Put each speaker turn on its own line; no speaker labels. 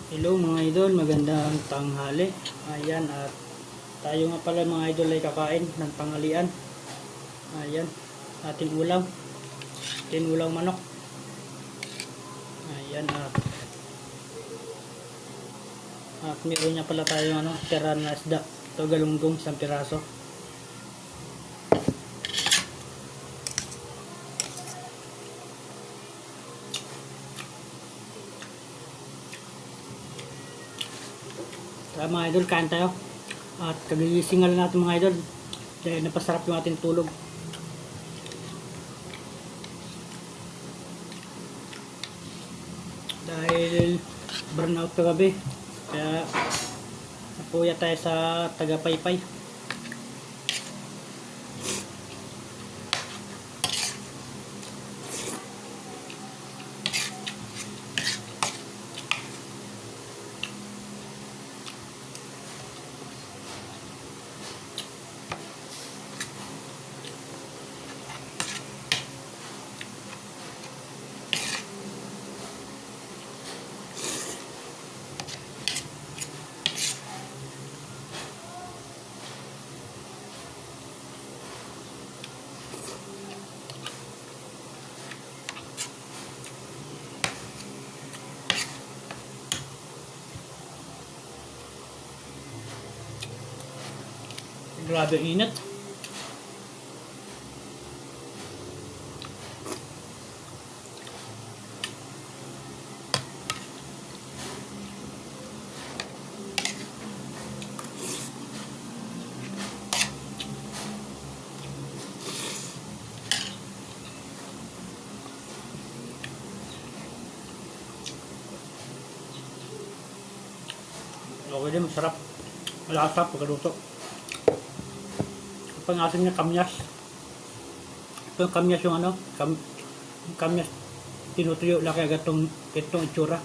Hello mga idol, magandang tanghali. Ayan, at tayo nga pala mga idol ay kakain ng tanghalian. Ayan, ating ulam. Tinulang manok. Ayan, at meron niya pala tayong tira na isda. Ito galunggong, isang piraso. Tara mga idol, kain tayo. At kagigising lang natin mga idol. Dahil napasarap yung ating tulog. Dahil burnout kagabi. Kaya napuya tayo sa Tagapaypay. Grabe ang init. Okay din, masarap. Malasa pagkaluto. Pangasin niya kamyas. Ito yung kamyas yung kamyas tinutuyo lang kaya itong itsura.